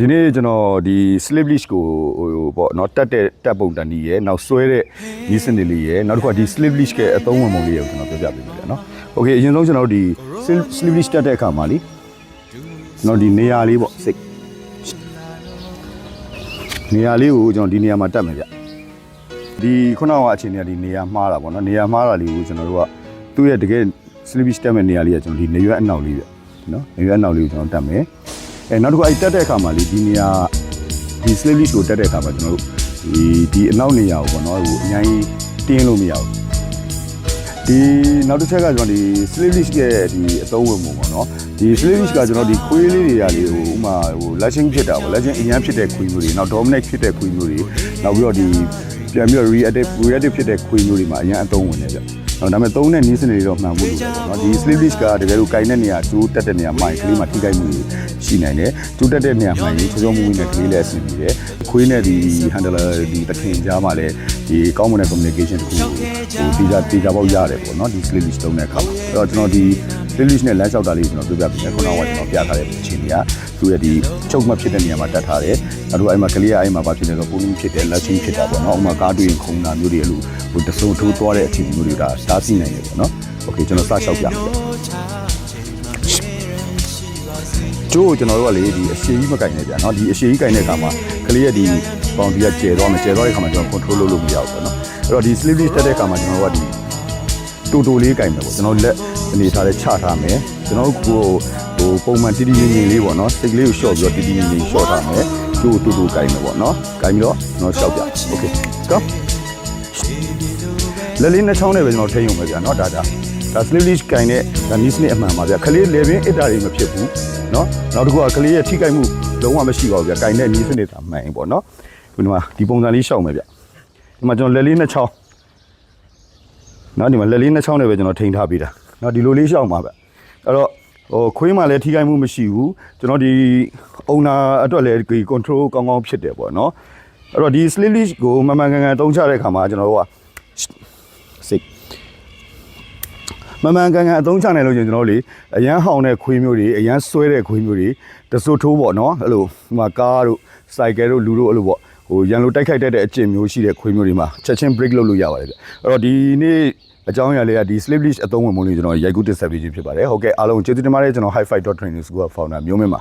ဒီနေ့ကျွန်တော်ဒီ slip leash ကိုပေါ့เนาะတက်ပုံတန်ကြီးရယ်နောက်ဆွဲတဲ့ဒီစနစ်လေးရယ်နောက်တစ်ခါဒီ slip leash ရဲ့အသုံးဝင်ပုံလေးကိုကျွန်တော်ပြောပြပေးမယ်เนาะโอเคအရင်ဆုံးကျွန်တော်ဒီ slip leash တက်တဲ့အခါမှာလीကျွန်တော်ဒီနေရာလေးပေါ့စိတ်နေရာလေးကိုကျွန်တော်ဒီနေရာမှာတက်မယ်ဗျဒီခုနကအချိန်တွေကဒီနေရာမှားတာပေါ့เนาะနေရာမှားတာလေးကိုကျွန်တော်တို့ကသူ့ရဲ့တကယ် slip leash တက်မဲ့နေရာလေးကကျွန်တော်ဒီနေရွက်အနောက်လေးဗျเนาะနေရွက်အနောက်လေးကိုကျွန်တော်တက်မယ်နောက်တစ်ခုတက်တဲ့အခါမှာလေဒီနေရာဒီ slip leash ကိုတက်တဲ့အခါမှာကျွန်တော်တို့ဒီအနောက်နေရာကိုပေါ့နော်ဟိုအများကြီးတင်းလို့မရဘူးဒီနောက်တစ်ချက်ကကျွန်တော်ဒီ slip leash ရဲ့ဒီအသုံးဝင်ပုံပေါ့နော်ဒီ slip leash ကကျွန်တော်ဒီခွေးလေးတွေကလေဟိုဥမာဟို latching ဖြစ်တာပေါ့ latching အញ្ញမ်းဖြစ်တဲ့ခွေးမျိုးတွေနောက် dominate ဖြစ်တဲ့ခွေးမျိုးတွေနောက်ပြီးတော့ဒီပြန်ပြီးတော့ reactive ဖြစ်တဲ့ခွေးမျိုးတွေမှာအញ្ញမ်းအသုံးဝင်နေကြဒါပေမဲ့သုံးတဲ့နည်းစနစ်တွေတော့မှန်ဖို့လိုတယ်ပေါ့နော်ဒီ slip leash ကတကယ်လို့ကိုင်တဲ့နေရာကျိုးတက်တဲ့နေရာမိုင်ကလေးမှာထိခိုက်မှုရှိနိုင်တယ်ကျိုးတက်တဲ့နေရာမိုင်ကြီးချောချောမူမူနဲ့ကလေးလည်းအဆင်ပြေတယ်ခွေးနဲ့ဒီ handler ဒီတခင်ကြားမှာလည်းဒီကောင်းမွန်တဲ့ communication တခုကိုတေချာပေါက်ရတယ်ပေါ့နော်ဒီ slip leash သုံးတဲ့အခါမှာအဲ့တော့ကျွန်တော်ဒီ slip leash နဲ့လမ်းလျှောက်တာလေးကျွန်တော်ပြောပြပေးမယ်ခုနကကျွန်တော်ပြထားတဲ့အခြေအနေကသူ့ရဲ့ဒီချုပ်မှဖြစ်တဲ့နေရာမှာတက်ထားတယ်နောက်တော့အဲ့မှာကလေးကအဲ့မှာဘာဖြစ်လဲဆိုတော့ပုံလုံးဖြစ်တယ်လက်ချင်းဖြစ်တာပေါ့နော်ဥမာကားတွေ့ရင်ခုံတာမျိုးတွေအဲ့လိုဟိုတဆိုးထိုးသွားတဲ့အချိန်မျိုးတွေဒါတားဆီးနိုင်တယ်ပေါ့နော်โอเคကျွန်တော်စလျှောက်ပြမယ်ကျိုးကျွန်တော်တို့ကလေဒီအရှိကြီးမကင်နေဗျာเนาะဒီအရှိကြီးကင်တဲ့အခါမှာကလေးရဲ့ဒီပေါင်ဒီကကျဲသွားမယ်ကျဲသွားတဲ့အခါမှာကျွန်တော် control လုပ်လို့မရဘူးပေါ့နော်အဲ့တော့ဒီ slip leash တက်တဲ့အခါမှာကျွန်တော်တို့ကဒီတိုလေးကင်မယ်ပေါ့ကျွန်တော်လက်အနေထားလေးချထားမယ်ကျွန်တော်ကိုဟိုပုံမှန်တီးတီးငင်ငင်လေးပေါ့နော်စိတ်ကလေးကို short ပြီးတော့တီးတီးငင်ငင် short ထားမယ်ကျိုးတိုကင်မယ်ပေါ့နော်ကင်ပြီးတော့ကျွန်တော်လျှောက်ပြโอเคကောလက်လေးနှချောင်းနဲ့ပဲကျွန်တော်ထိန်းရုံပဲဗျာเนาะဒါ slip leash ကင်တဲ့ဒါနီးစနစ်အမှန်ပါဗျာခလေးလေပင်အစ်တာတွေမဖြစ်ဘူးเนาะနောက်တစ်ခုကကလေးရဲ့ထိခိုက်မှုလုံးဝမရှိပါဘူးဗျာကင်တဲ့နီးစနစ်တာမှန်ပေါ့เนาะဒီမှာဒီပုံစံလေးရှောက်မယ်ဗျဒီမှာကျွန်တော်လက်လေးနှချောင်းเนาะဒီမှာလက်လေးနှချောင်းနဲ့ပဲကျွန်တော်ထိန်းထားပေးတာเนาะဒီလိုလေးရှောက်ပါဗျအဲ့တော့ဟိုခွေးမှလည်းထိခိုက်မှုမရှိဘူးကျွန်တော်ဒီအုံနာအတွက်လည်းဒီ control ကောင်းကောင်းဖြစ်တယ်ပေါ့เนาะအဲ့တော့ဒီ slip leash ကိုမှန်မှန်ကန်ကန်သုံးချတဲ့အခါမှာကျွန်တော်တို့ကစိတ်မှန်မှန်ကန်ကန်အသုံးချနိုင်လို့ကျွန်တော်တို့လေအရန်ဟောင်းတဲ့ခွေးမျိုးတွေအရန်ဆွဲတဲ့ခွေးမျိုးတွေတစွတ်ထိုးပေါ့နော်အဲ့လိုဟိုမှာကားတို့စိုက်ကယ်တို့လူတို့အဲ့လိုပေါ့ဟိုရန်လိုတိုက်ခိုက်တတ်တဲ့အကျင့်မျိုးရှိတဲ့ခွေးမျိုးတွေမှာချက်ချင်း break လုပ်လို့ရပါတယ်ဗျအဲ့တော့ဒီနေ့အကြောင်းအရာလေးကဒီ slip leash အသုံးဝင်ပုံလေးကျွန်တော်ရိုက်ကူးတင်ဆက်ပေးခြင်းဖြစ်ပါတယ်ဟုတ်ကဲ့အားလုံးကျေးဇူးတင်ပါတယ်ကျွန်တော် high five.training school က founder မျိုးမင်းပါ